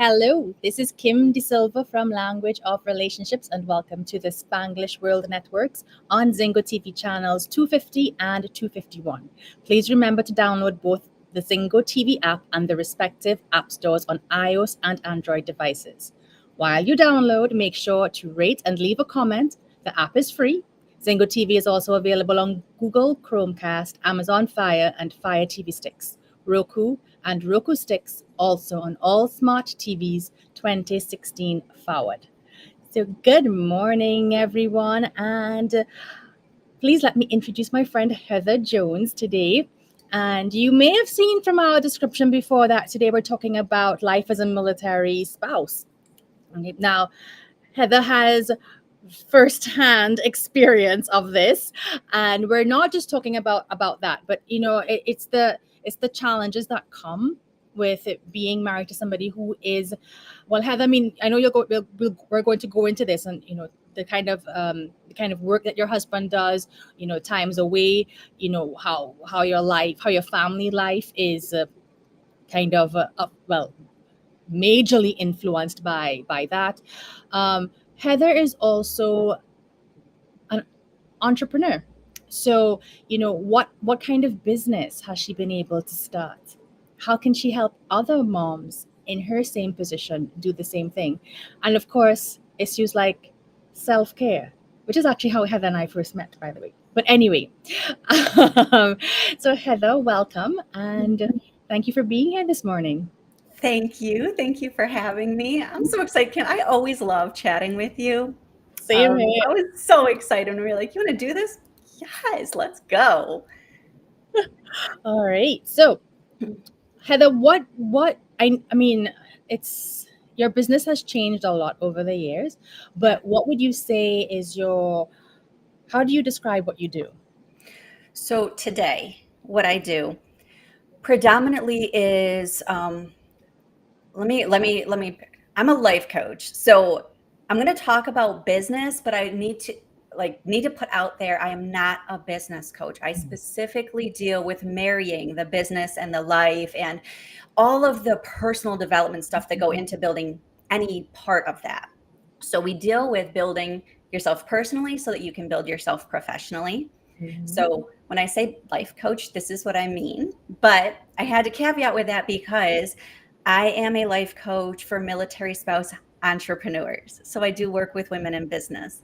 Hello, this is Kim De Silva from Language of Relationships, and welcome to the Spanglish World Networks on Zingo TV channels 250 and 251. Please remember to download both the Zingo TV app and the respective app stores on iOS and Android devices. While you download, make sure to rate and leave a comment. The app is free. Zingo TV is also available on Google Chromecast, Amazon Fire, and Fire TV sticks, Roku, and Roku sticks, also on all smart TVs 2016 forward. So, good morning, everyone, and please let me introduce my friend Heather Jones today. And you may have seen from our description before that today we're talking about life as a military spouse. Okay, now, Heather has firsthand experience of this, and we're not just talking about that, but it's the challenges that come with it being married to somebody who is, well, Heather, I mean, I know we're going to go into this, and the kind of work that your husband does, times away, how your life, how your family life is well, majorly influenced by that. Heather is also an entrepreneur. So, what kind of business has she been able to start? How can she help other moms in her same position do the same thing? And of course, issues like self-care, which is actually how Heather and I first met, by the way. But anyway, um, so Heather, welcome, and thank you for being here this morning. Thank you. Thank you for having me. I'm so excited, Kim. I always love chatting with you. Same here. I was so excited when we were like, you want to do this? Yes, let's go. All right. So, Heather, I mean, it's your business has changed a lot over the years, Yeah. but what would you say is how do you describe what you do? So today, what I do predominantly is let me I'm a life coach. So I'm going to talk about business, but I need to put out there I am not a business coach. I specifically deal with marrying the business and the life and all of the personal development stuff that go into building any part of that. So we deal with building yourself personally so that you can build yourself professionally. Mhm. So when I say life coach, this is what I mean. But I had to caveat with that because I am a life coach for military spouse entrepreneurs. So I do work with women in business,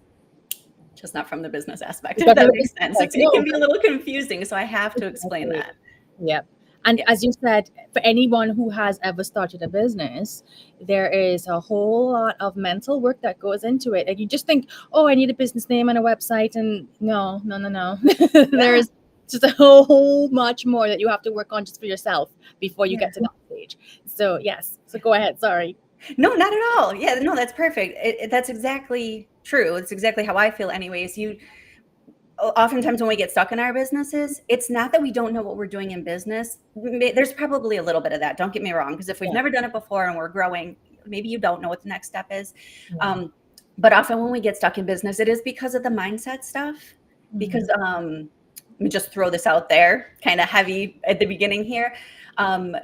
just not from the business aspect, Is if that that the- makes sense. like, It can no, be a little confusing. So I have to explain exactly. that. Yeah. And Yeah. as you said, for anyone who has ever started a business, there is a whole lot of mental work that goes into it. Like you just think, oh, I need a business name and a website, and no, no, no, no. Yeah. There's just a whole much more that you have to work on just for yourself before you Yeah. get to that stage. So yes. So go ahead. Sorry. No, not at all. Yeah, no, that's perfect. That's exactly true. It's exactly how I feel anyways. Oftentimes when we get stuck in our businesses, it's not that we don't know what we're doing in business. There's probably a little bit of that. Don't get me wrong, because if we've Yeah. never done it before and we're growing, maybe you don't know what the next step is. Yeah. Um, but often when we get stuck in business, it is because of the mindset stuff. Because Mhm. let me just throw this out there, kind of heavy at the beginning here. Um,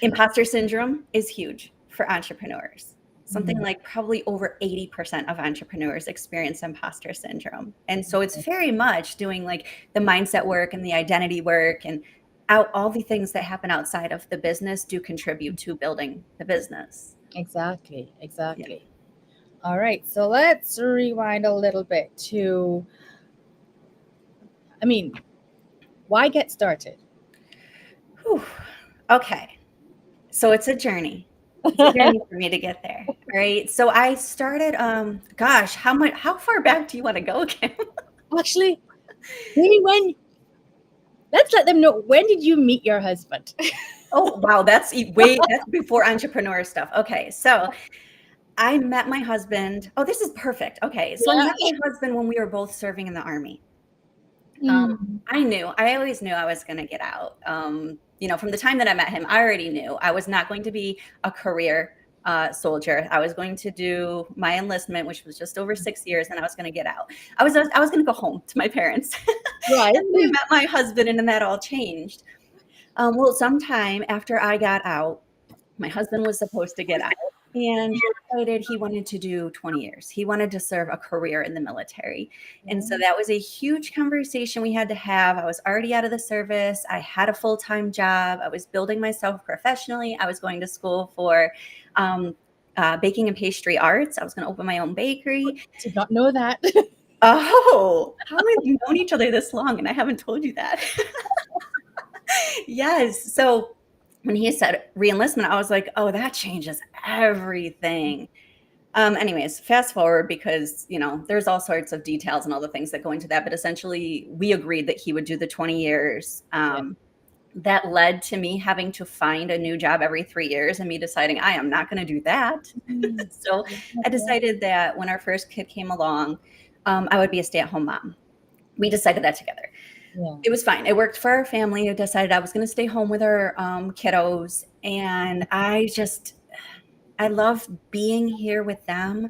Imposter syndrome is huge for entrepreneurs. Something Mhm. like probably over 80% of entrepreneurs experience imposter syndrome. And so it's very much doing like the mindset work and the identity work and all the things that happen outside of the business do contribute to building the business. Exactly. Yeah. Exactly. All right. So let's rewind a little bit to, I mean, why get started? Whew. Okay. So it's a journey. It's a journey for me to get there. All right. So I started, gosh, how far back do you want to go, Kim? Actually, maybe let's let them know, when did you meet your husband? Oh, wow, that's before entrepreneur stuff. Okay, so I met my husband. Oh, this is perfect. Okay, so I met Yeah. my husband when we were both serving in the army. Um, Mm. I always knew I was going to get out. From the time that I met him, I already knew I was not going to be a career soldier. I was going to do my enlistment, which was just over 6 years, and I was going to get out. I was going to go home to my parents. Right. And then I met my husband, and then that all changed. Well, sometime after I got out, my husband was supposed to get out. And he decided he wanted to do 20 years. He wanted to serve a career in the military. And so that was a huge conversation we had to have. I was already out of the service. I had a full-time job. I was building myself professionally. I was going to school for baking and pastry arts. I was going to open my own bakery. Did not know that. Oh, how have we known each other this long and I haven't told you that? Yes. So when he said reenlistment, I was like, oh, that changes everything. Anyways, fast forward because, there's all sorts of details and all the things that go into that. But essentially, we agreed that he would do the 20 years. That led to me having to find a new job every 3 years and me deciding I am not going to do that. So I decided that when our first kid came along, I would be a stay-at-home mom. We decided that together. Yeah. It was fine. It worked for our family. I decided I was going to stay home with our kiddos. And I love being here with them.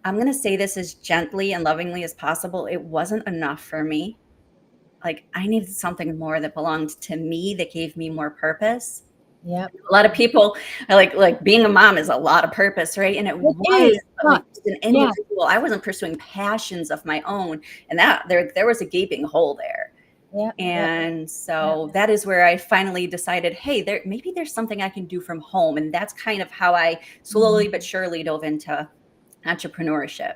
I'm going to say this as gently and lovingly as possible. It wasn't enough for me. Like, I needed something more that belonged to me, that gave me more purpose. Yeah. A lot of people are like being a mom is a lot of purpose, right? And it was like an individual. I wasn't pursuing passions of my own, and that there was a gaping hole there. Yeah. And so that is where I finally decided, hey, maybe there's something I can do from home. And that's kind of how I slowly but surely dove into entrepreneurship.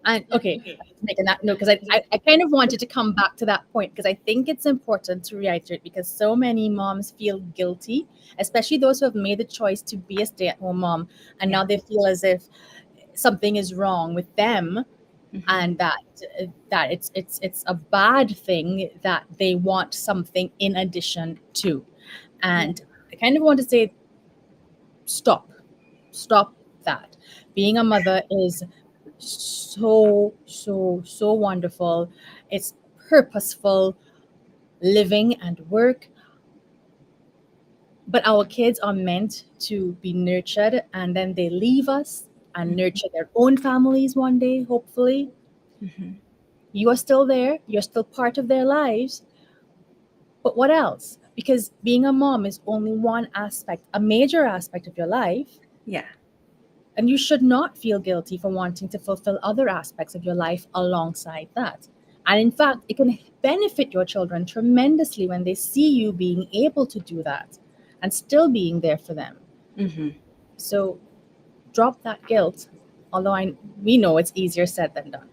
And okay, making that note, because I kind of wanted to come back to that point, because I think it's important to reiterate, because so many moms feel guilty, especially those who have made the choice to be a stay-at-home mom, and now they feel as if something is wrong with them, and that it's a bad thing that they want something in addition to. And I kind of want to say, stop that. Being a mother is so wonderful. It's purposeful living and work, but our kids are meant to be nurtured, and then they leave us and nurture their own families one day, hopefully. You are still there, you're still part of their lives, but what else? Because being a mom is only one aspect, a major aspect of your life. And you should not feel guilty for wanting to fulfill other aspects of your life alongside that. And in fact, it can benefit your children tremendously when they see you being able to do that and still being there for them. So drop that guilt, although we know it's easier said than done.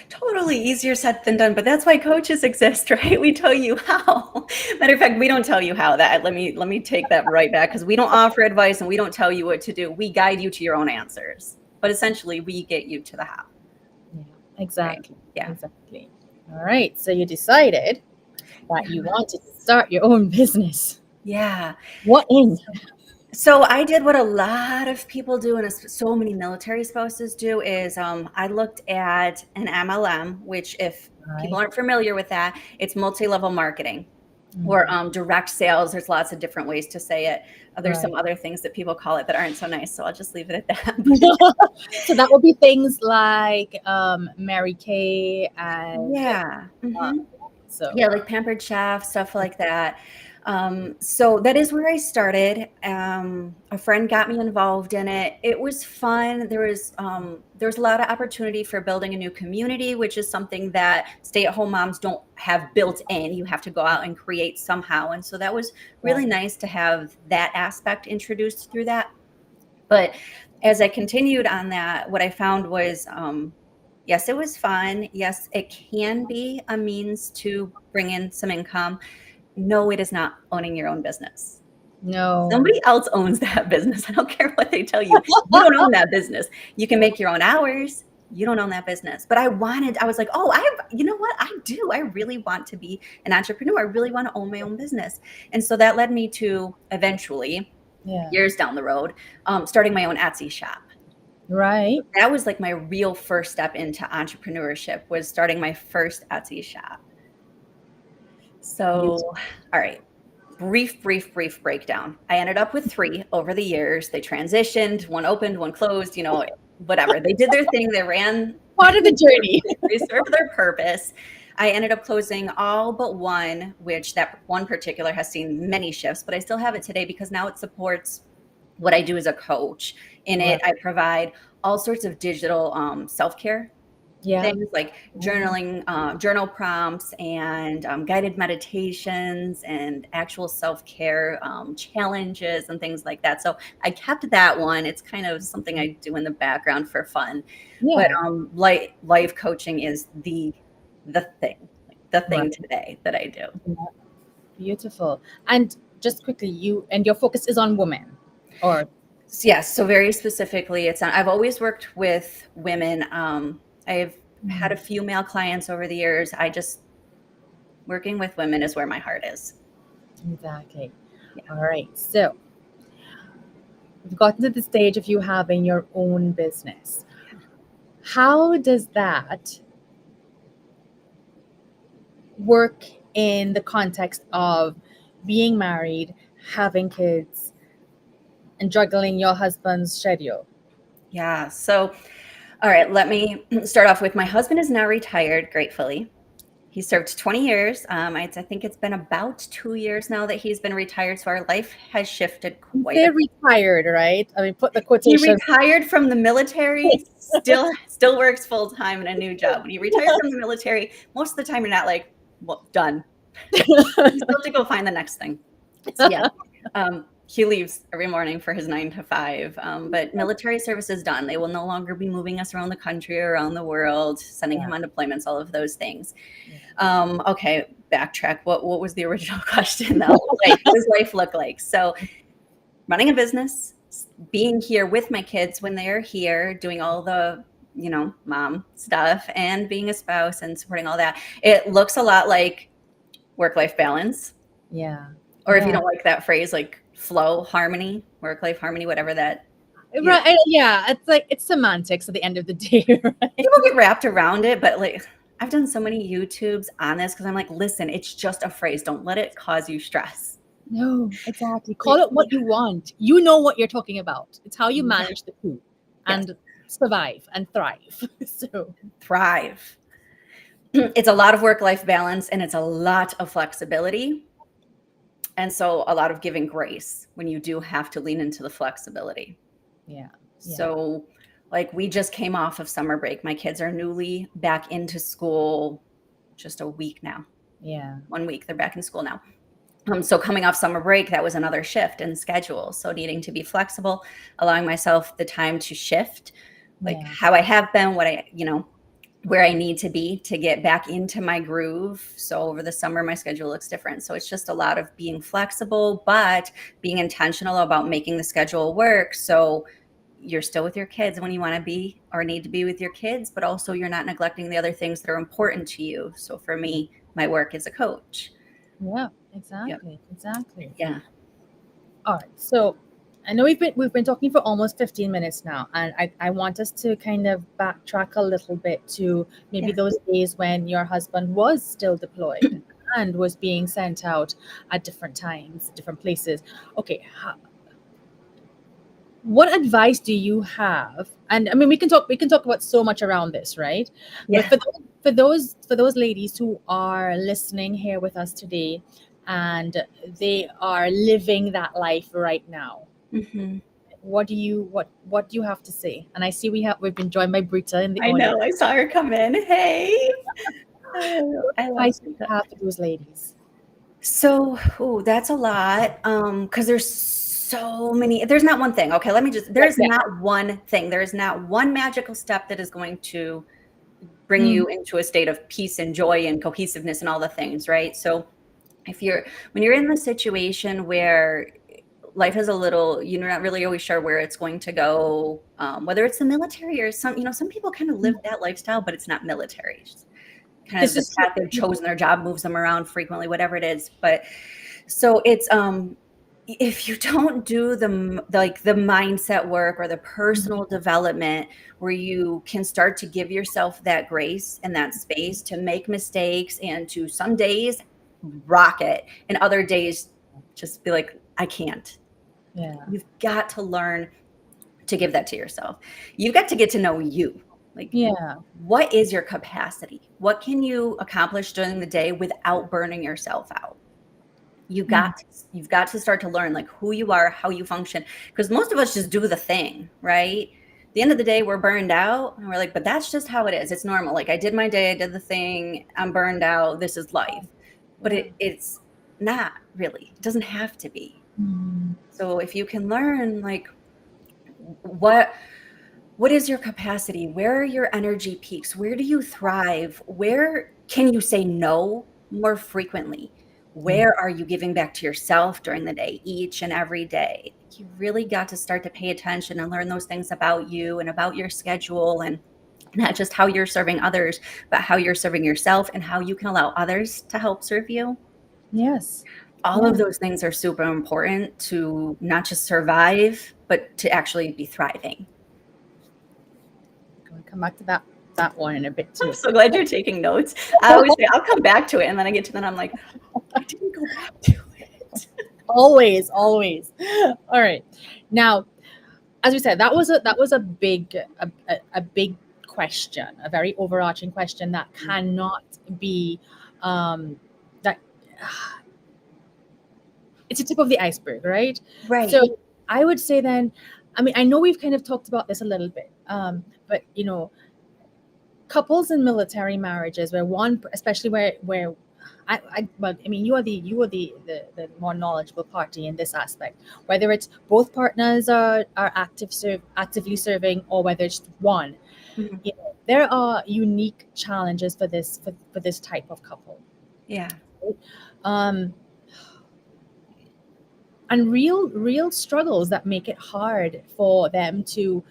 Totally easier said than done, but that's why coaches exist, right? We tell you how. Matter of fact, we don't tell you how. That let me take that right back, because we don't offer advice and we don't tell you what to do. We guide you to your own answers, but essentially we get you to the how. Yeah, exactly. Right? Yeah, exactly. All right. So you decided that you wanted to start your own business. Yeah. What in? So I did what a lot of people do, and so many military spouses do, is I looked at an MLM, which, if people aren't familiar with that, it's multi-level marketing or direct sales. There's lots of different ways to say it. There's some other things that people call it that aren't so nice, so I'll just leave it at that. So that would be things like Mary Kay and like Pampered Chef, stuff like that. So that is where I started. A friend got me involved in it. It was fun. There was a lot of opportunity for building a new community, which is something that stay-at-home moms don't have built in. You have to go out and create somehow. And so that was really nice to have that aspect introduced through that. But as I continued on that, what I found was, yes, it was fun. Yes, it can be a means to bring in some income. No, it is not owning your own business. No. Somebody else owns that business. I don't care what they tell you. You don't own that business. You can make your own hours. You don't own that business. But I was like, you know what? I do. I really want to be an entrepreneur. I really want to own my own business. And so that led me to eventually, years down the road, starting my own Etsy shop. Right. That was like my real first step into entrepreneurship, was starting my first Etsy shop. So, all right, brief breakdown. I ended up with 3 over the years. They transitioned, one opened, one closed, whatever. They did their thing. They ran part of the journey. They served their purpose. I ended up closing all but one, which that one particular has seen many shifts, but I still have it today because now it supports what I do as a coach. In Right. it, I provide all sorts of digital self-care Yeah. things like journaling, journal prompts, and guided meditations, and actual self-care challenges and things like that. So I kept that one. It's kind of something I do in the background for fun. But Yeah. life coaching is the thing, like the Right. thing today that I do. Yeah. Beautiful. And just quickly, your focus is on women, or Yes, so very specifically, I've always worked with women. I've had a few male clients over the years. Working with women is where my heart is. exactly. Yeah. All right. So we've gotten to the stage of you having your own business. How does that work in the context of being married, having kids, and juggling your husband's schedule? Yeah. So, all right, let me start off with my husband is now retired, gratefully. He served 20 years. I think it's been about 2 years now that he's been retired. So our life has shifted You quite say a. retired, right? I mean, put the He quotation. retired from the military, still works full time in a new job. When you retire from the military, most of the time you're not like, well, done. You still have to go find the next thing. So yeah, he leaves every morning for his 9 to 5. But military service is done. They will no longer be moving us around the country or around the world, sending Yeah. him on deployments, all of those things. Yeah. Okay, backtrack. What was the original question though? Like, what does life look like? So running a business, being here with my kids when they're here, doing all the mom stuff, and being a spouse and supporting all that. It looks a lot like work-life balance. Yeah. Or if you Yeah. don't like that phrase, like flow, harmony, work-life harmony, whatever that, Right. Yeah. It's like it's semantics at the end of the day, right? people get wrapped around it. But like, I've done so many YouTubes on this because I'm like, listen, it's just a phrase. Don't let it cause you stress. No, exactly. Call it what you want. You know what you're talking about. It's how you Yeah. manage the two Yes, and survive and thrive. So, thrive. It's a lot of work-life balance, and it's a lot of flexibility. And so a lot of giving grace when you do have to lean into the flexibility. yeah. Yeah. So, like, we just came off of summer break. My kids are newly back into school just a week now. Yeah. 1 week, they're back in school now. So coming off summer break, that was another shift in schedule. So needing to be flexible, allowing myself the time to shift, like Yeah. how I have been, where I need to be to get back into my groove. So over the summer, my schedule looks different. So it's just a lot of being flexible, but being intentional about making the schedule work. So you're still with your kids when you want to be or need to be with your kids, but also you're not neglecting the other things that are important to you. So for me, my work as a coach. Yeah. Yep. Exactly. Exactly. Yeah. All right. So I know we've been talking for almost 15 minutes now, and I want us to kind of backtrack a little bit to maybe Yeah. those days when your husband was still deployed and was being sent out at different times, different places. Okay, what advice do you have? And I mean, we can talk about so much around this, right? But Yeah. for those ladies who are listening here with us today, and they are living that life right now, Hmm. what do you have to say? And I see we've been joined by Brita in the I audience. know. I saw her come in. Hey. What I love advice do you that. have for those ladies? So, that's a lot. Because there's so many. There's not one thing. Okay, there's Yeah. not one thing. There is not one magical step that is going to bring Mm, you into a state of peace and joy and cohesiveness and all the things, right? So when you're in the situation where life is you're not really always sure where it's going to go, whether it's the military or some people kind of live mm. that lifestyle, but it's not military. It's just kind of This the is path they've chosen, their job moves them around frequently, whatever it is. But so it's if you don't do the mindset work or the personal development where you can start to give yourself that grace and that space to make mistakes and to some days rock it and other days just be like, I can't. yeah, You've got to learn to give that to yourself. You've got to get to know you. Like, yeah, what is your capacity? What can you accomplish during the day without burning yourself out? You've got to start to learn like who you are, how you function, because most of us just do the thing, right? At the end of the day, we're burned out and we're like, but that's just how it is. It's normal. Like I did my day, I did the thing, I'm burned out. This is life. But it's not really. It doesn't have to be. So if you can learn like what is your capacity? Where are your energy peaks? Where do you thrive? Where can you say no more frequently? Where are you giving back to yourself during the day, each and every day? You really got to start to pay attention and learn those things about you and about your schedule, and not just how you're serving others, but how you're serving yourself and how you can allow others to help serve you. Yes. All of those things are super important to not just survive, but to actually be thriving. We'll come back to that one in a bit too. I'm so glad you're taking notes. I always say I'll come back to it, and then I get to that, I'm like, I didn't go back to it. Always. All right. Now, as we said, that was a big question, a very overarching question that cannot be that it's a tip of the iceberg, right? Right. So I would say then, I mean, I know we've kind of talked about this a little bit, but couples in military marriages where one, especially where I mean, you are the more knowledgeable party in this aspect. Whether it's both partners are actively serving, or whether it's one, there are unique challenges for this type of couple. Yeah. And real struggles that make it hard for them to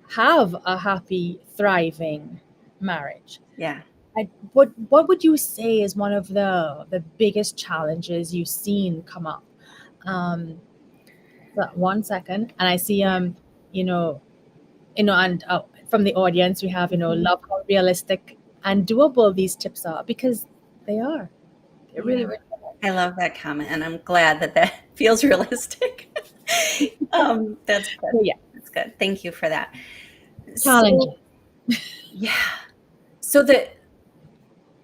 have a happy, thriving marriage. Yeah. What would you say is one of the biggest challenges you've seen come up? But 1 second, and I see and from the audience we have love how realistic and doable these tips are, because they are. They're really are. I love that comment, and I'm glad that feels realistic. That's good. Yeah, that's good. Thank you for that. Challenging. So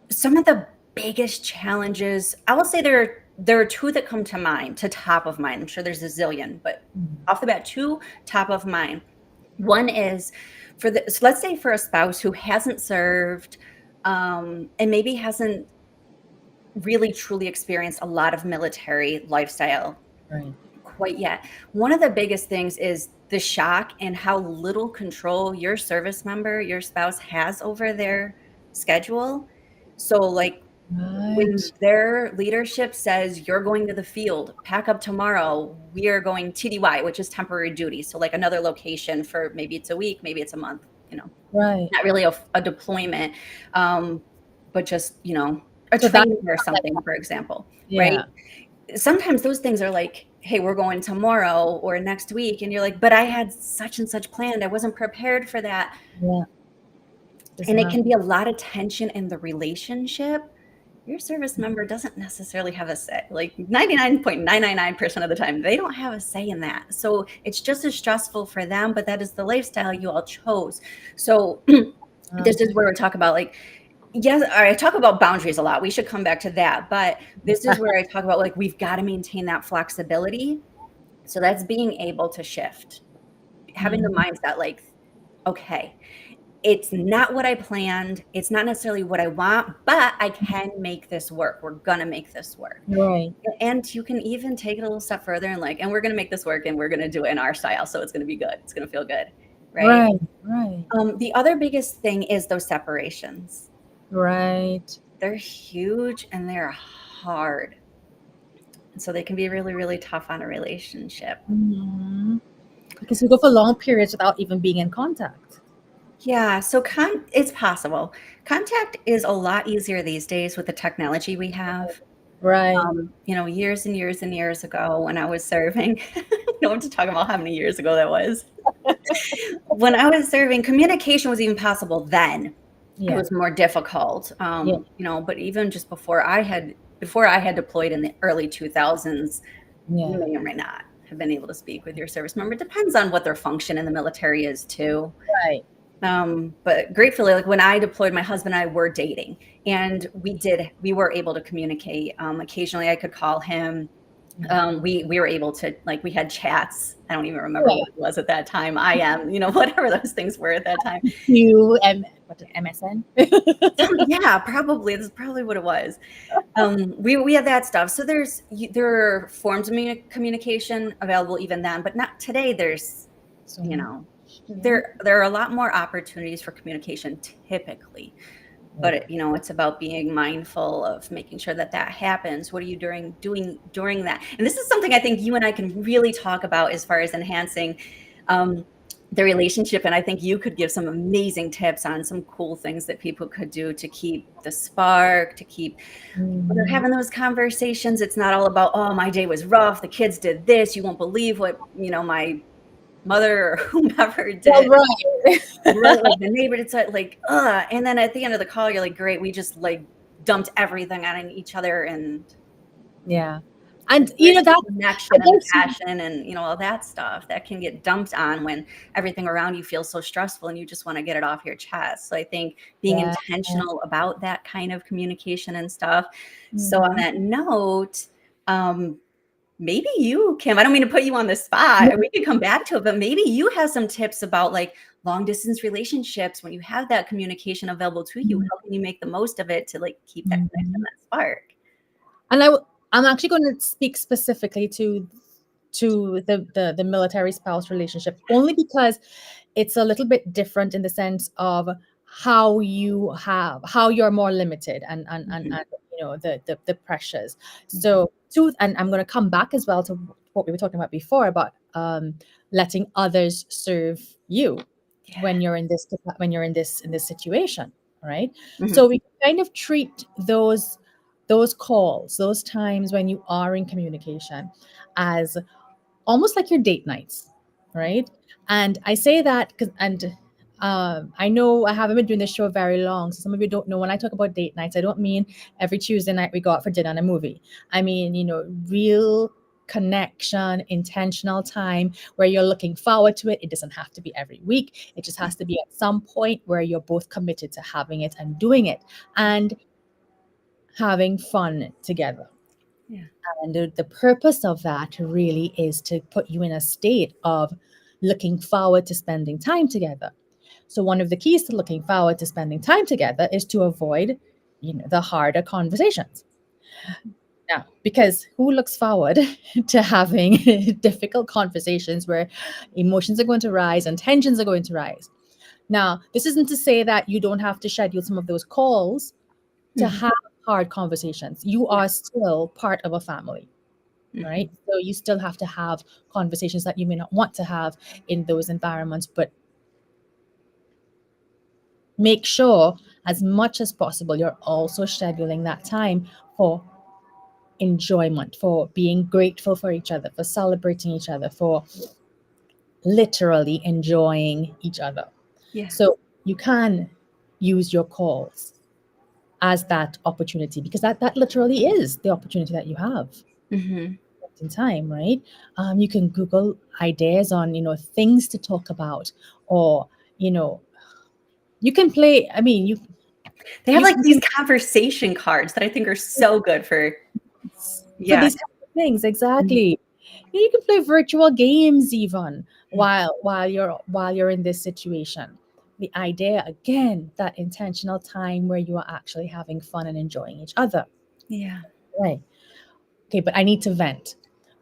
some of the biggest challenges, I will say there are two that come to mind, to top of mind. I'm sure there's a zillion, but off the bat, two top of mind. One is so let's say for a spouse who hasn't served, and maybe hasn't really truly experienced a lot of military lifestyle quite yet. One of the biggest things is the shock and how little control your service member, your spouse, has over their schedule. So like when their leadership says you're going to the field, pack up tomorrow, we are going TDY, which is temporary duty. So like another location for maybe it's a week, maybe it's a month, not really a deployment, but just, a training or something, for example, right? Sometimes those things are like, hey, we're going tomorrow or next week. And you're like, but I had such and such planned. I wasn't prepared for that. Yeah. And it can be a lot of tension in the relationship. Your service member doesn't necessarily have a say. Like 99.999% of the time, they don't have a say in that. So it's just as stressful for them, but that is the lifestyle you all chose. So this is where we talk about like, yes, I talk about boundaries a lot. We should come back to that. But this is where I talk about like, we've got to maintain that flexibility. So that's being able to shift, having the mindset like, okay, it's not what I planned. It's not necessarily what I want, but I can make this work. We're going to make this work. Right. And you can even take it a little step further and like, and we're going to make this work and we're going to do it in our style. So it's going to be good. It's going to feel good. Right. The other biggest thing is those separations. Right. They're huge and they're hard. And so they can be really, really tough on a relationship. Because you go for long periods without even being in contact. Yeah, so it's possible. Contact is a lot easier these days with the technology we have. Right. Years and years and years ago when I was serving, I don't have to talk about how many years ago that was. When I was serving, communication was even possible then. It was more difficult, but even just before I had deployed in the early 2000s, you may or may not have been able to speak with your service member. It depends on what their function in the military is too. Right. But gratefully, like when I deployed, my husband and I were dating, and we were able to communicate. Occasionally I could call him. We were able to, like, we had chats. I don't even remember Yeah. what it was at that time. I am, whatever those things were at that time. What MSN? Yeah, probably. That's probably what it was. We had that stuff. So there are forms of communication available even then, but not today. There's, So you much. know, Yeah. there are a lot more opportunities for communication typically. But Yeah. it's about being mindful of making sure that happens. What are you doing during that? And this is something I think you and I can really talk about as far as enhancing um, the relationship. And I think you could give some amazing tips on some cool things that people could do to keep the spark, to keep when they're Mhm. having those conversations. It's not all about, oh, my day was rough, the kids did this, you won't believe what my mother or whomever Well, did. right. Right, like the neighbor did, so like, and then at the end of the call, you're like, great, we just like dumped everything on each other, and Yeah. And where's the that I connection and the guess passion and all that stuff that can get dumped on when everything around you feels so stressful and you just want to get it off your chest. So I think being yeah. intentional about that kind of communication and stuff. So on Mhm. that note, um, maybe you, Kim, I don't mean to put you on the spot, and we could come back to it, but maybe you have some tips about like long distance relationships when you have that communication available to you. How can you make the most of it to like keep that connection, Mhm. that spark? And I'm actually going to speak specifically to the military spouse relationship only because it's a little bit different in the sense of how you're more limited Mhm. and the pressures. So and I'm going to come back as well to what we were talking about before about letting others serve you Yeah. when you're in this situation, right? Mhm. So we kind of treat those calls, those times when you are in communication, as almost like your date nights, right? And I say that because, and I know I haven't been doing this show very long, so some of you don't know when I talk about date nights, I don't mean every Tuesday night we go out for dinner and a movie. I mean, real connection, intentional time where you're looking forward to it. It doesn't have to be every week. It just has to be at some point where you're both committed to having it and doing it and having fun together. Yeah. And the purpose of that really is to put you in a state of looking forward to spending time together. So one of the keys to looking forward to spending time together is to avoid, the harder conversations. Now, because who looks forward to having difficult conversations where emotions are going to rise and tensions are going to rise? Now, this isn't to say that you don't have to schedule some of those calls to Mhm. have hard conversations. You Yeah. are still part of a family, right? Mhm. So you still have to have conversations that you may not want to have in those environments, but make sure as much as possible you're also scheduling that time for enjoyment, for being grateful for each other, for celebrating each other, for literally enjoying each other. Yeah. So you can use your calls as that opportunity because that literally is the opportunity that you have Mhm. in time, right? You can Google ideas on, things to talk about, or, you know, you can play. I mean, They have you like can these conversation cards that I think are so good for, for yeah. these kind of things Mhm. exactly. You can play virtual games even Mhm. while you're in this situation. The idea again, that intentional time where you are actually having fun and enjoying each other. Yeah. Right. Okay, but I need to vent.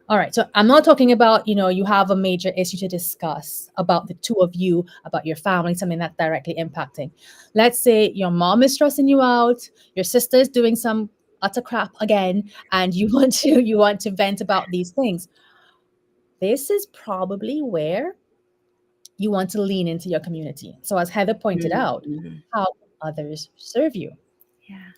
All right. So I'm not talking about, you have a major issue to discuss about the two of you, about your family, something that's directly impacting. Let's say your mom is stressing you out, your sister is doing some utter crap again, and you want to vent about these things. This is probably where you want to lean into your community. So as Heather pointed out, Mhm. how can others serve you? Yeah.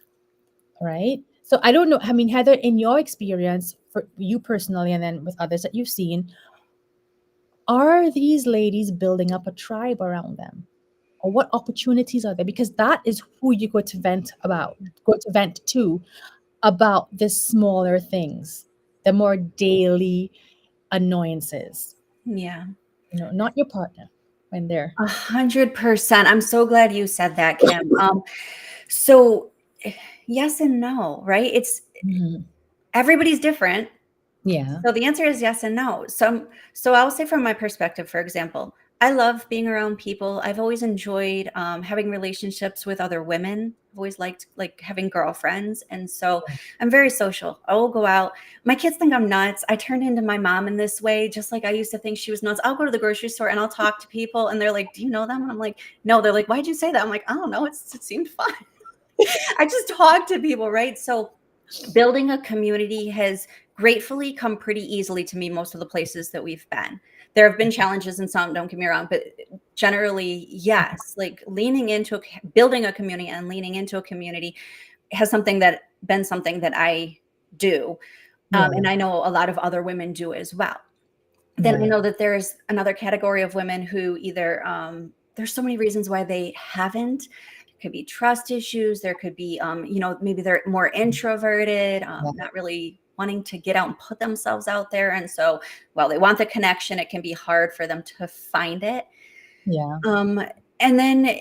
Right? So I don't know. I mean, Heather, in your experience, for you personally, and then with others that you've seen, are these ladies building up a tribe around them? Or what opportunities are there? Because that is who you go to vent to about the smaller things, the more daily annoyances, Yeah. not your partner. when they're 100%. I'm so glad you said that, Kim. So yes and no, right? It's Mhm. everybody's different. Yeah. So the answer is yes and no. So I'll say from my perspective, for example, I love being around people. I've always enjoyed having relationships with other women. I've always liked like having girlfriends, and so I'm very social. I will go out. My kids think I'm nuts. I turned into my mom in this way, just like I used to think she was nuts. I'll go to the grocery store and I'll talk to people, and they're like, "Do you know them?" And I'm like, "No." They're like, "Why'd you say that?" I'm like, "I don't know. It seemed fun." I just talk to people, right? So building a community has gratefully come pretty easily to me most of the places that we've been. There have been challenges in some, don't get me wrong, but generally, yes, like building a community and leaning into a community has been something that I do. And Right. I know a lot of other women do as well. Then I Right. know that there's another category of women who either there's so many reasons why they haven't. It could be trust issues. There could be maybe they're more introverted, Yeah. not really wanting to get out and put themselves out there. And so while they want the connection, it can be hard for them to find it. Yeah. And then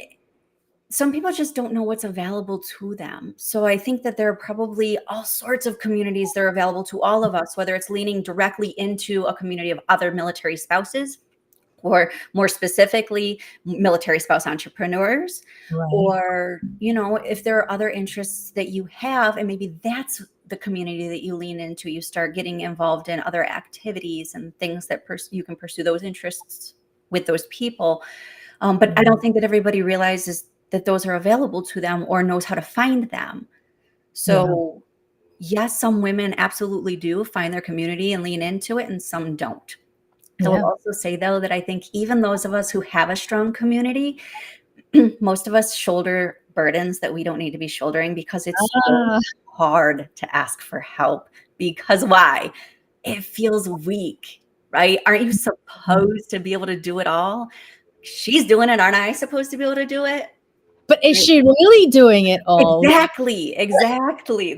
some people just don't know what's available to them. So I think that there are probably all sorts of communities that are available to all of us, whether it's leaning directly into a community of other military spouses, or more specifically, military spouse entrepreneurs, Right. or, if there are other interests that you have, and maybe that's the community that you lean into, you start getting involved in other activities and things that you can pursue those interests with those people. But I Yeah. don't think that everybody realizes that those are available to them or knows how to find them. Yeah. So, yes, some women absolutely do find their community and lean into it, and some don't. I will Yeah. also say, though, that I think even those of us who have a strong community, most of us shoulder burdens that we don't need to be shouldering because it's so Ah, hard to ask for help. Because why? It feels weak, right? Aren't you supposed to be able to do it all? She's doing it. Aren't I supposed to be able to do it? but is Right. she really doing it all? Exactly. Exactly.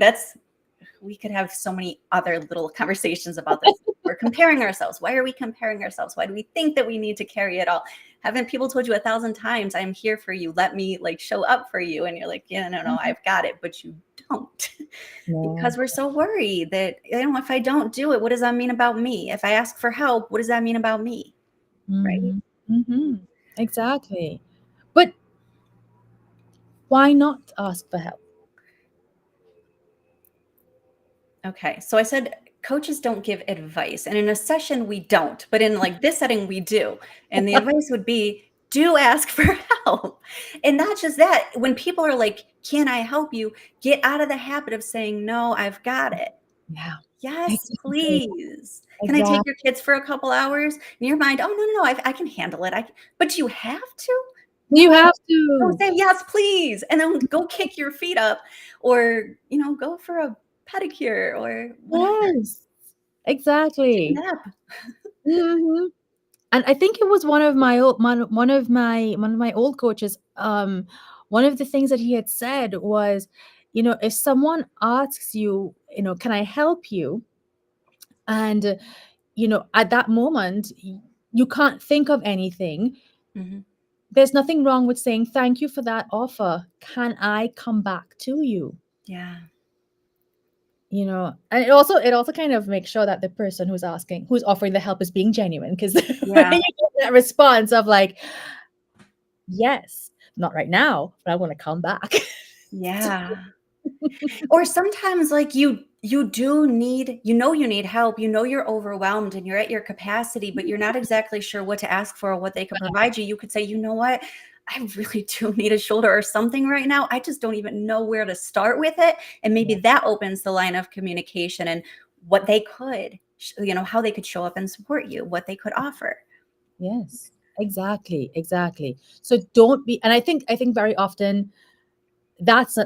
We could have so many other little conversations about this. We're comparing ourselves. Why are we comparing ourselves? Why do we think that we need to carry it all? Haven't people told you 1,000 times, I'm here for you. Let me show up for you. And you're like, yeah, no, Mhm. I've got it. But you don't. Yeah. Because we're so worried that, if I don't do it, what does that mean about me? If I ask for help, what does that mean about me? Right. Mhm. Mhm. Exactly. But why not ask for help? Okay. So I said coaches don't give advice. And in a session, we don't. But in this setting, we do. And the advice would be do ask for help. And not just that, when people are like, can I help you? Get out of the habit of saying, no, I've got it. Yeah. Yes, Exactly. please. Can I take Exactly. your kids for a couple hours? In your mind, oh, no, I can handle it. But you have to? You No. have So to. say yes, please. And then go kick your feet up or, go for a pedicure or whatever. Yes. Take a Exactly. nap. Mhm. And I think it was one of my old one of my old coaches. One of the things that he had said was, if someone asks you, can I help you? And at that moment, you can't think of anything. Mhm. There's nothing wrong with saying thank you for that offer. Can I come back to you? Yeah. And it also kind of makes sure that the person who's offering the help is being genuine, because when Yeah. you get that response of like, yes, not right now, but I want to come back. Yeah. Or sometimes you do need you need help, you're overwhelmed and you're at your capacity, but you're not exactly sure what to ask for or what they could provide you. You could say, "You know what? I really do need a shoulder or something right now. I just don't even know where to start with it." And maybe Yeah. that opens the line of communication and what they could, how they could show up and support you, what they could offer. Yes, exactly, exactly. So don't be, and I think very often that's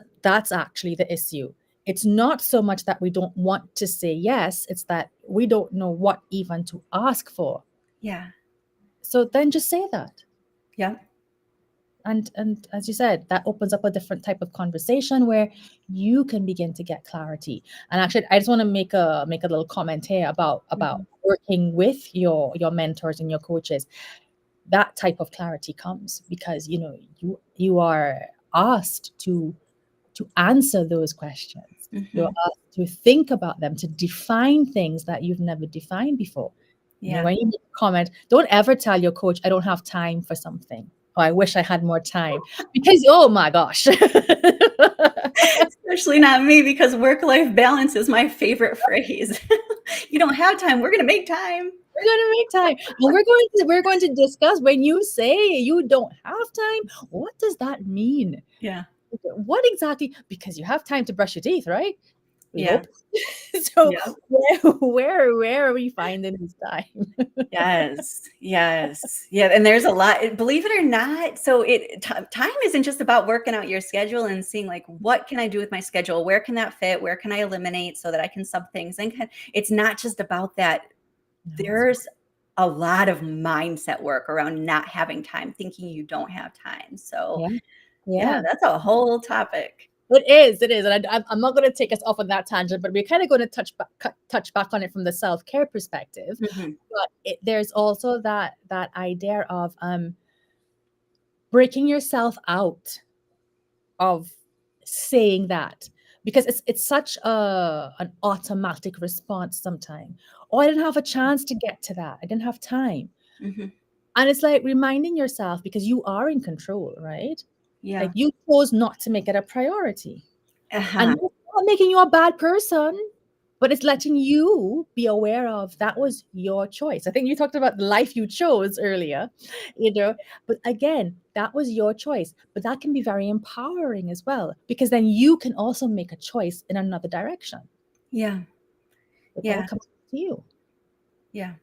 actually the issue. It's not so much that we don't want to say yes, it's that we don't know what even to ask for. Yeah. So then just say that. Yeah. And as you said, that opens up a different type of conversation where you can begin to get clarity. And actually, I just want to make a little comment here about Mhm. working with your mentors and your coaches. that type of clarity comes because you are asked to answer those questions. You're Mhm. asked to think about them, to define things that you've never defined before. Yeah. When you make a comment, don't ever tell your coach, I don't have time for something. Or I wish I had more time. Because, oh my gosh. Especially not me, because work-life balance is my favorite phrase. You don't have time, we're gonna make time. We're going to make time. And we're going to discuss when you say you don't have time, what does that mean? Yeah. What exactly? Because you have time to brush your teeth, right? We Yeah. hope. So Yeah. where are we finding this time? Yes. Yes. Yeah, and there's a lot, believe it or not. So time isn't just about working out your schedule and seeing like, what can I do with my schedule? Where can that fit? Where can I eliminate so that I can sub things? And it's not just about that. There's a lot of mindset work around not having time, thinking you don't have time. So Yeah. yeah, Yeah. that's a whole topic. It is, and I'm not going to take us off on that tangent, but we're kind of going to touch back on it from the self care perspective. Hmm. But there's also that idea of breaking yourself out of saying that, because it's such an automatic response sometimes. Oh, I didn't have a chance to get to that. I didn't have time, Hmm. and it's like reminding yourself because you are in control, right? Like Yeah. you chose not to make it a priority. And Uh-huh. it's not making you a bad person, but it's letting you be aware of that was your choice. I think you talked about the life you chose earlier, you know, but again, that was your choice. But that can be very empowering as well, because then you can also make a choice in another direction. Yeah. It all Yeah. comes to you. Yeah.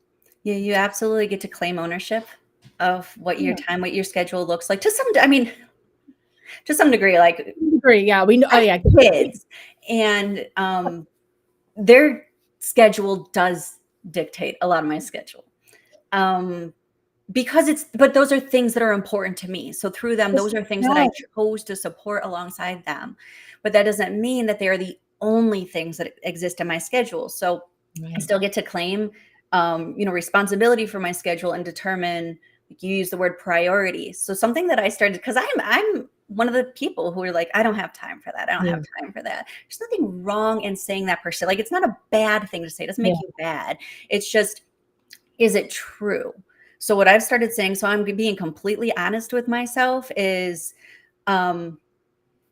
Yeah. You absolutely get to claim ownership of what your Yeah. time, what your schedule looks like, I mean, to some degree. Like, Agree. Yeah, we know. Oh, I have yeah. kids, and their schedule does dictate a lot of my schedule. Um, because but those are things that are important to me. So through them, those are things that I Yeah. chose to support alongside them. But that doesn't mean that they are the only things that exist in my schedule. So I Right. still get to claim, responsibility for my schedule and determine, like you use the word priority. So something that I started, because I'm one of the people who are like, I don't have time for that. I don't Yeah. have time for that. There's nothing wrong in saying that per se. Like, it's not a bad thing to say. It doesn't Yeah. make you bad. It's just, is it true? So what I've started saying, so I'm being completely honest with myself, is um,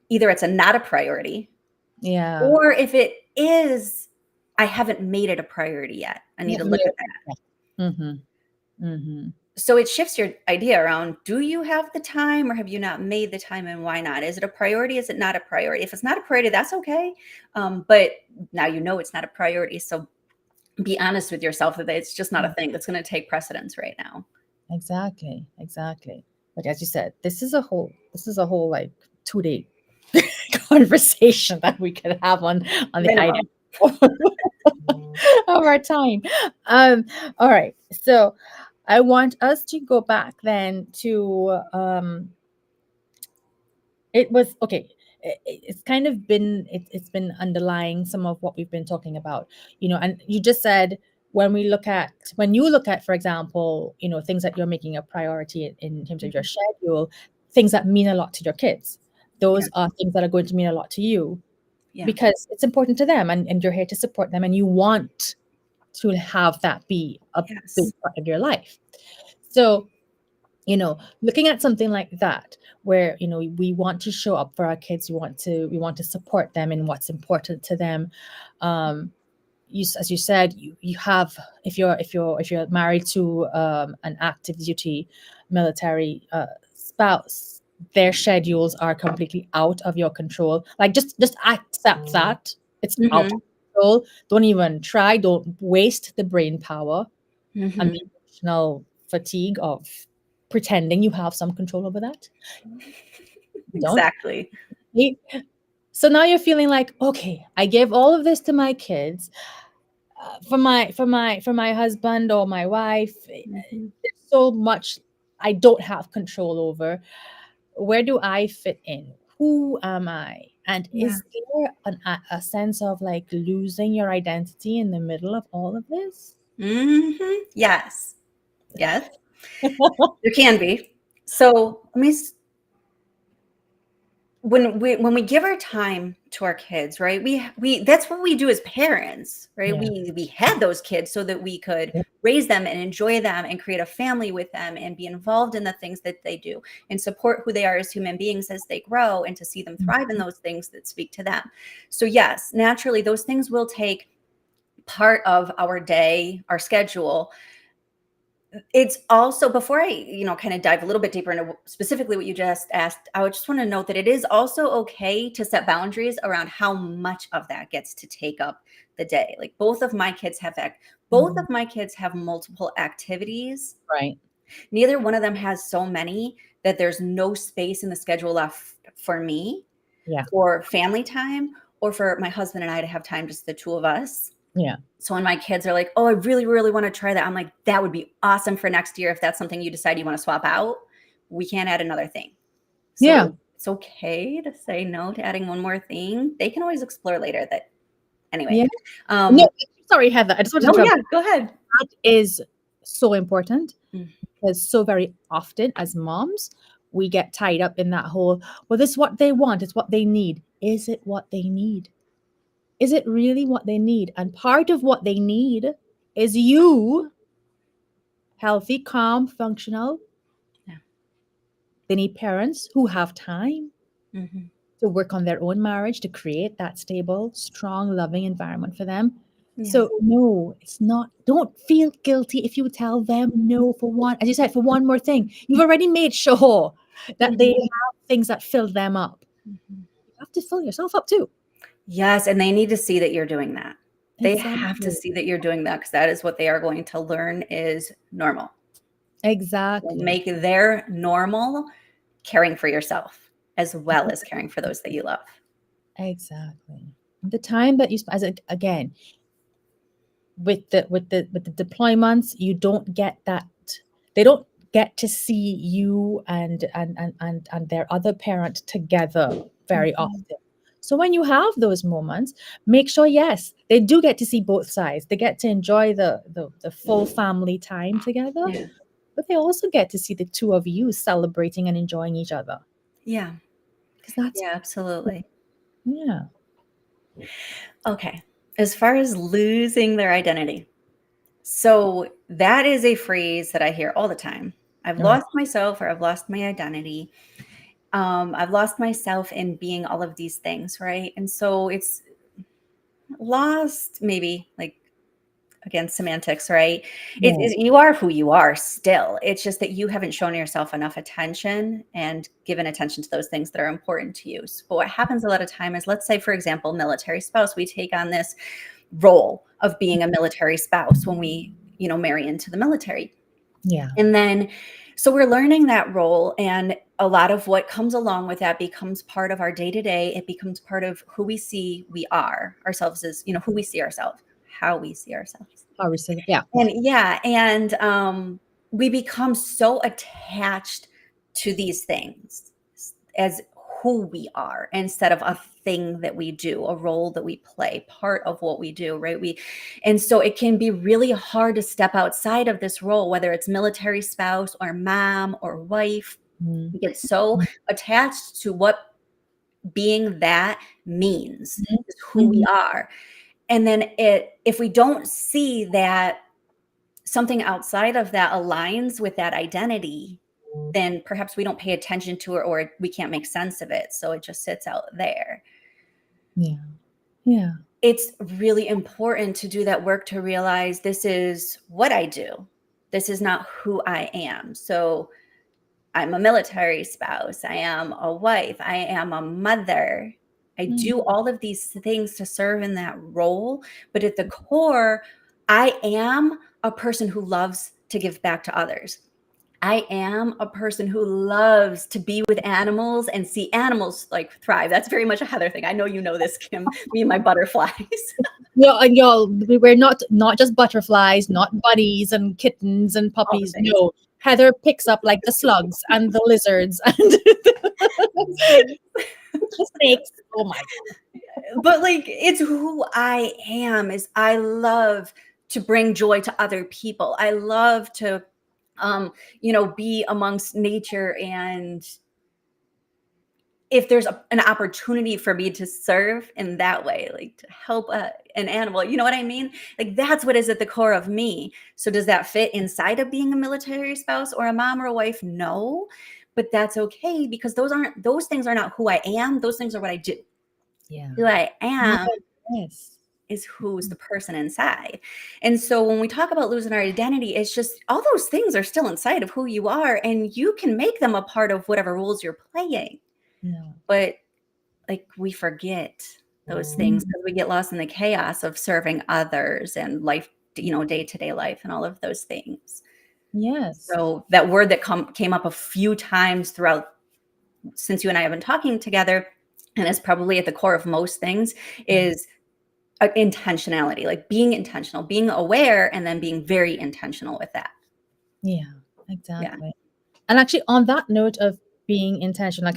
either it's not a priority, Yeah. or if it is, I haven't made it a priority yet. I need to look at that. Mm-hmm. Mm-hmm. So it shifts your idea around, do you have the time or have you not made the time, and why not? Is it a priority? Is it not a priority? If it's not a priority, that's okay. But now you know it's not a priority. So be honest with yourself that it's just not a thing that's going to take precedence right now. Exactly, exactly. But as you said, this is a whole like 2 day conversation that we could have on the idea Minimum. of our time. All right. So I want us to go back then to it was okay. It's kind of been it's been underlying some of what we've been talking about, and you just said when you look at, for example, things that you're making a priority in terms of your Mhm. schedule, things that mean a lot to your kids, Yeah. those are things that are going to mean a lot to you Yeah. because it's important to them, and you're here to support them, and you want to have that be a big Yes. part of your life. So looking at something like that where we want to show up for our kids, we want to support them in what's important to them. As you said, you have, if you're married to an active duty military spouse, their schedules are completely out of your control. Like, just accept that it's out of Mhm. control. Don't even try. Don't waste the brain power and the Mhm. emotional fatigue of pretending you have some control over that. You don't. Exactly. You- So now you're feeling like, okay, I gave all of this to my kids, for my husband or my wife. Mhm. There's so much I don't have control over. Where do I fit in? Who am I? And Yeah. is there a sense of like losing your identity in the middle of all of this? Mhm. Yes. Yes. There can be. So let me when we give our time to our kids, right? We that's what we do as parents, right? Yeah. We had those kids so that we could raise them and enjoy them and create a family with them and be involved in the things that they do and support who they are as human beings as they grow and to see them thrive in those things that speak to them. So yes, naturally those things will take part of our day, our schedule. It's also, before I, kind of dive a little bit deeper into specifically what you just asked, I would just want to note that it is also okay to set boundaries around how much of that gets to take up the day. Like both of my kids have multiple activities. Right. Neither one of them has so many that there's no space in the schedule left for me, Yeah. for family time, or for my husband and I to have time, just the two of us. Yeah. So when my kids are like, oh, I really, really want to try that, I'm like, that would be awesome for next year. If that's something you decide you want to swap out, we can't add another thing. So Yeah. it's okay to say no to adding one more thing. They can always explore later that anyway. Yeah. Um, No, sorry, Heather. I just want to no, interrupt. yeah, go ahead. That is so important Mm. because so very often as moms, we get tied up in that whole, well, this is what they want, it's what they need. Is it what they need? Is it really what they need? And part of what they need is you, healthy, calm, functional. Yeah. They need parents who have time Mhm. to work on their own marriage, to create that stable, strong, loving environment for them. Yeah. So no, it's not. Don't feel guilty if you tell them no for one, as you said, for one more thing. You've already made sure that they have things that fill them up. Mhm. You have to fill yourself up too. Yes, and they need to see that you're doing that. They have to Exactly. see that you're doing that because that is what they are going to learn is normal. Exactly. Make their normal caring for yourself as well as caring for those that you love. Exactly. The time that you as again with the deployments, you don't get that. They don't get to see you and their other parent together very often. So when you have those moments, make sure, yes, they do get to see both sides. They get to enjoy the full family time together, Yeah. but they also get to see the two of you celebrating and enjoying each other. Yeah. Because that's Yeah, absolutely. yeah. Okay. As far as losing their identity. So that is a phrase that I hear all the time. I've Right. lost myself or I've lost my identity. I've lost myself in being all of these things, right? And so it's lost, maybe like again, semantics, right? Yeah. You are who you are still. It's just that you haven't shown yourself enough attention and given attention to those things that are important to you. So what happens a lot of time is, let's say, for example, military spouse, we take on this role of being a military spouse when we, marry into the military. Yeah. And then, so we're learning that role, and a lot of what comes along with that becomes part of our day to day. It becomes part of who we see we are ourselves as, who we see ourselves, how we see ourselves. Yeah. And we become so attached to these things as who we are instead of a thing that we do, a role that we play, part of what we do, right? And so it can be really hard to step outside of this role, whether it's military spouse or mom or wife. Mhm. We get so attached to what being that means, is who we Mhm. are. And then if we don't see that something outside of that aligns with that identity, then perhaps we don't pay attention to it or we can't make sense of it. So it just sits out there. Yeah. Yeah. It's really important to do that work to realize this is what I do. This is not who I am. So I'm a military spouse. I am a wife. I am a mother. I do all of these things to serve in that role. But at the core, I am a person who loves to give back to others. I am a person who loves to be with animals and see animals like thrive. That's very much a Heather thing. I know you know this, Kim, me and my butterflies. Yeah, and y'all, we're not just butterflies, not bunnies and kittens and All the puppies. things. No, Heather picks up like the slugs and the lizards and the snakes. Oh my But like, it's who I am. Is I love to bring joy to other people. I love to be amongst nature. And if there's an opportunity for me to serve in that way, like to help an animal, you know what I mean? Like that's what is at the core of me. So does that fit inside of being a military spouse or a mom or a wife? No, but that's okay, because those things are not who I am. Those things are what I do. Yeah. Who I am Yes. is who's the person inside. And so when we talk about losing our identity, it's just all those things are still inside of who you are, and you can make them a part of whatever rules you're playing. Yeah. But like we forget those things because we get lost in the chaos of serving others and life, day-to-day life and all of those things. Yes. So that word that came up a few times throughout since you and I have been talking together, and is probably at the core of most things, is intentionality, like being intentional, being aware, and then being very intentional with that. Yeah, exactly. And actually, on that note of being intentional,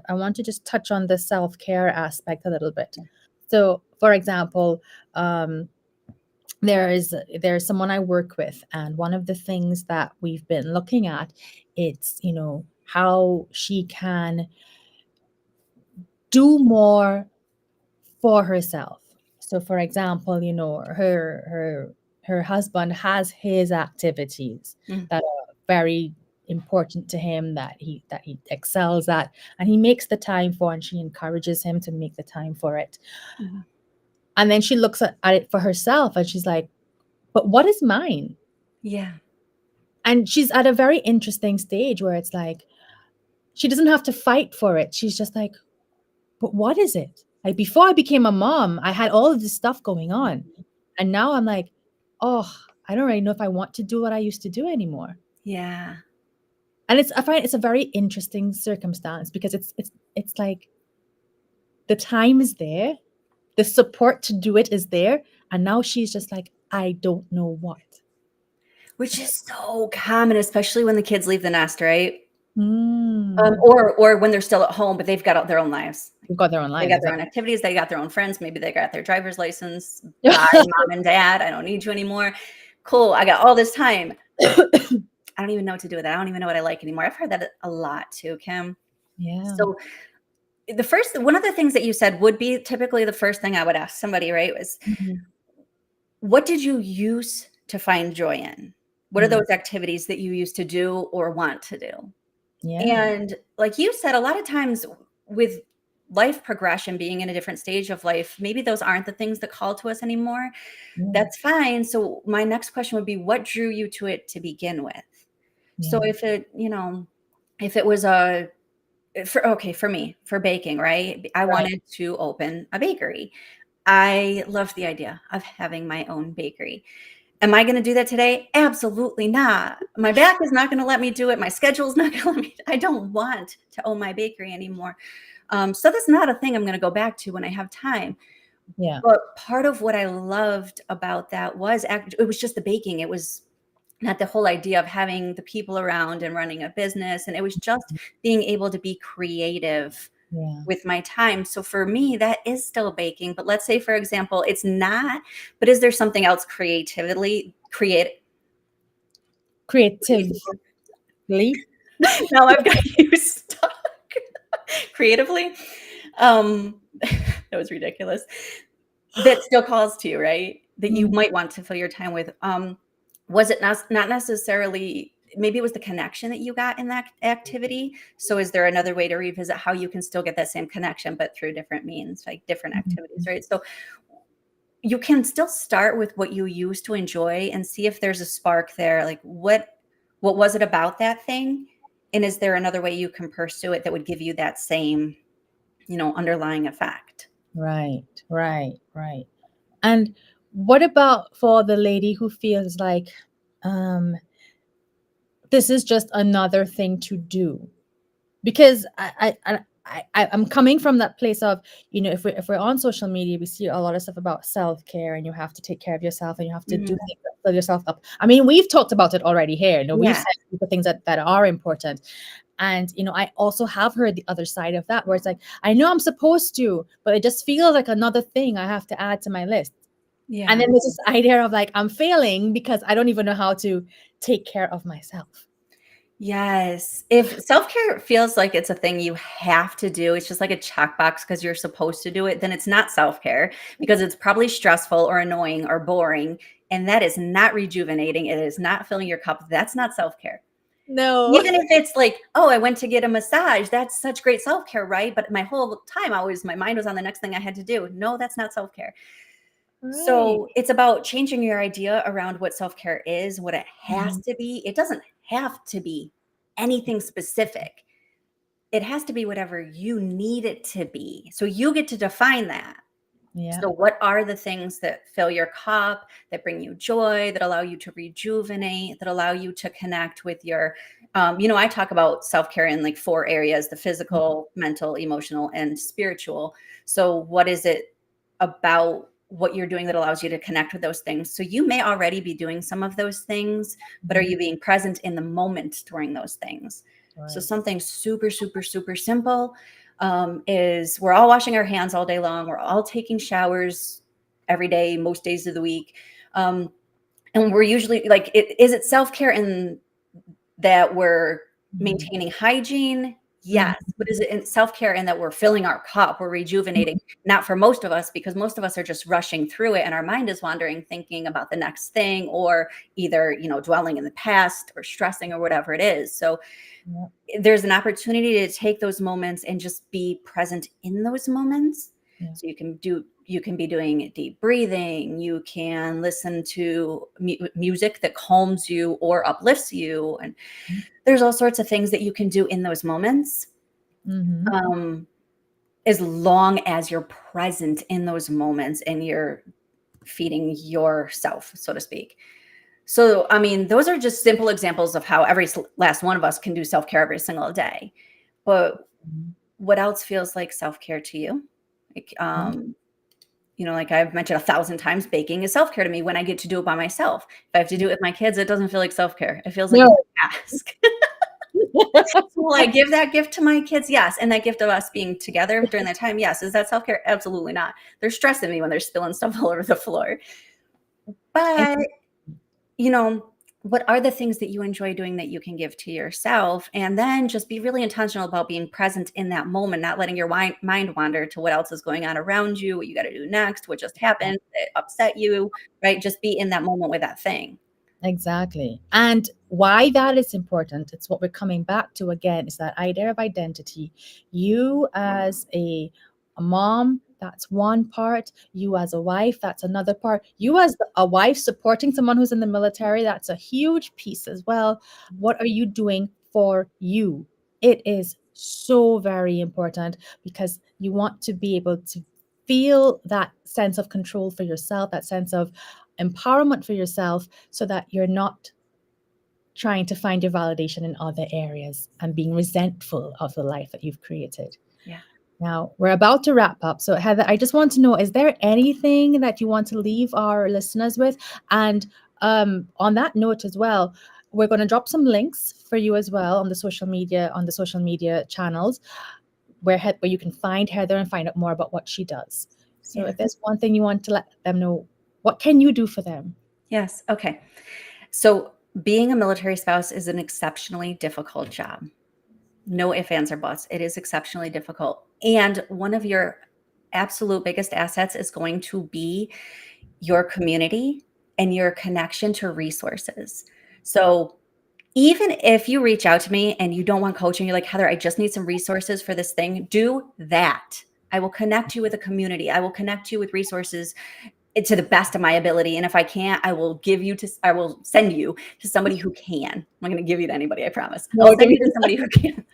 I want to just touch on the self-care aspect a little bit. So, for example, there's someone I work with, and one of the things that we've been looking at, it's how she can do more for herself. So, for example, her husband has his activities that are very important to him, that he excels at, and he makes the time for, and she encourages him to make the time for it. And then she looks at it for herself, and she's like, but what is mine? Yeah. And she's at a very interesting stage where it's like she doesn't have to fight for it. She's just like, but what is it? Like, before I became a mom, I had all of this stuff going on. And now I'm like, oh, I don't really know if I want to do what I used to do anymore. Yeah. And I find it's a very interesting circumstance, because it's like the time is there, the support to do it is there, and now she's just like, I don't know what. Which is so common, especially when the kids leave the nest, right? Mm. Or when they're still at home, but they've got their own lives. They've got their own They lives. got their own activities. They got their own friends. Maybe they got their driver's license. Bye, mom and dad. I don't need you anymore. Cool. I got all this time. I don't even know what to do with it. I don't even know what I like anymore. I've heard that a lot too, Kim. Yeah. So one of the things that you said would be typically the first thing I would ask somebody, right, was what did you use to find joy in? What are those activities that you used to do or want to do? Yeah. And like you said, a lot of times with life progression, being in a different stage of life, maybe those aren't the things that call to us anymore. That's fine. So my next question would be, what drew you to it to begin with? So if it was for me, for baking, right? I wanted to open a bakery. I loved the idea of having my own bakery. Am I going to do that today? Absolutely not. My back is not going to let me do it. My schedule is not going to let me. I don't want to own my bakery anymore. So that's not a thing I'm going to go back to when I have time. Yeah. But part of what I loved about that was it was just the baking. It was not the whole idea of having the people around and running a business. And it was just being able to be creative with my time. So for me, that is still baking. But let's say, for example, it's not, but is there something else creatively? Now I've got you stuck. Creatively. That was ridiculous. That still calls to you, right? That you might want to fill your time with. Was it not necessarily, maybe it was the connection that you got in that activity. So is there another way to revisit how you can still get that same connection, but through different means, like different activities, right? So you can still start with what you used to enjoy and see if there's a spark there. Like what was it about that thing? And is there another way you can pursue it that would give you that same, underlying effect? Right. And what about for the lady who feels like this is just another thing to do? Because I'm coming from that place of, if we're on social media, we see a lot of stuff about self-care, and you have to take care of yourself, and you have to do things that fill yourself up. I mean, we've talked about it already here. We've said the things that are important. And, I also have heard the other side of that, where it's like, I know I'm supposed to, but it just feels like another thing I have to add to my list. Yeah. And then there's this idea of like, I'm failing because I don't even know how to take care of myself. Yes. If self-care feels like it's a thing you have to do, it's just like a checkbox because you're supposed to do it, then it's not self-care because it's probably stressful or annoying or boring. And that is not rejuvenating. It is not filling your cup. That's not self-care. No. Even if it's like, oh, I went to get a massage, that's such great self-care, right? But my whole time my mind was on the next thing I had to do. No, that's not self-care. Right. So it's about changing your idea around what self-care is, what it has to be. It doesn't have to be anything specific. It has to be whatever you need it to be. So you get to define that. Yeah. So what are the things that fill your cup, that bring you joy, that allow you to rejuvenate, that allow you to connect with your, I talk about self-care in like 4 areas: the physical, mental, emotional, and spiritual. So what is it about what you're doing that allows you to connect with those things? So you may already be doing some of those things, but are you being present in the moment during those things? Right. So something super, super, super simple is we're all washing our hands all day long. We're all taking showers every day, most days of the week. And we're usually like, is it self-care in that we're maintaining hygiene? Yes. But is it in self-care in that we're filling our cup, we're rejuvenating? Not for most of us, because most of us are just rushing through it and our mind is wandering, thinking about the next thing, or either, dwelling in the past or stressing or whatever it is. So there's an opportunity to take those moments and just be present in those moments. So you can be doing deep breathing. You can listen to music that calms you or uplifts you. And there's all sorts of things that you can do in those moments. As long as you're present in those moments and you're feeding yourself, so to speak. So, I mean, those are just simple examples of how every last one of us can do self-care every single day. But what else feels like self-care to you? Like, like I've mentioned 1,000 times, baking is self-care to me when I get to do it by myself. If I have to do it with my kids, it doesn't feel like self-care. It feels like a task. Will I give that gift to my kids? Yes. And that gift of us being together during that time? Yes. Is that self-care? Absolutely not. They're stressing me when they're spilling stuff all over the floor. But what are the things that you enjoy doing that you can give to yourself? And then just be really intentional about being present in that moment, not letting your mind wander to what else is going on around you, what you got to do next, what just happened, that upset you, right? Just be in that moment with that thing. Exactly. And why that is important, it's what we're coming back to again, is that idea of identity. You as a mom, that's one part. You as a wife, that's another part. You as a wife supporting someone who's in the military, that's a huge piece as well. What are you doing for you? It is so very important because you want to be able to feel that sense of control for yourself, that sense of empowerment for yourself, so that you're not trying to find your validation in other areas and being resentful of the life that you've created. Yeah. Now, we're about to wrap up. So, Heather, I just want to know, is there anything that you want to leave our listeners with? And on that note as well, we're going to drop some links for you as well on the social media channels where you can find Heather and find out more about what she does. So if there's one thing you want to let them know, what can you do for them? Yes. Okay. So being a military spouse is an exceptionally difficult job. No ifs, ands, or buts. It is exceptionally difficult. And one of your absolute biggest assets is going to be your community and your connection to resources. So even if you reach out to me and you don't want coaching, you're like, Heather, I just need some resources for this thing, do that. I will connect you with a community. I will connect you with resources to the best of my ability. And if I can't, I will send you to somebody who can. I'm not going to give you to anybody, I promise. I'll send you to somebody who can.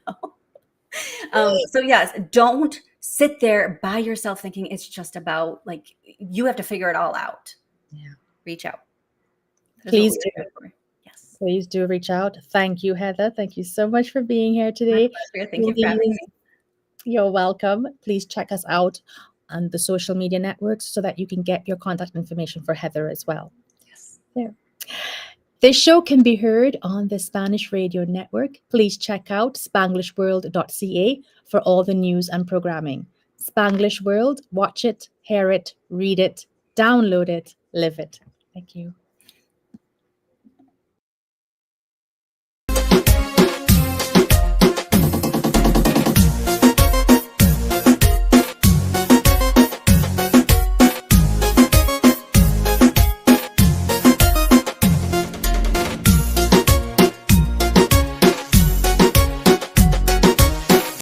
So yes, don't sit there by yourself thinking it's just about, like, you have to figure it all out. Yeah. Reach out. Please do. Yes. Please do reach out. Thank you, Heather. Thank you so much for being here today. My pleasure. Thank you for having me. You're welcome. Please check us out on the social media networks so that you can get your contact information for Heather as well. Yes. There. This show can be heard on the Spanish Radio Network. Please check out spanglishworld.ca for all the news and programming. Spanglish World, watch it, hear it, read it, download it, live it. Thank you.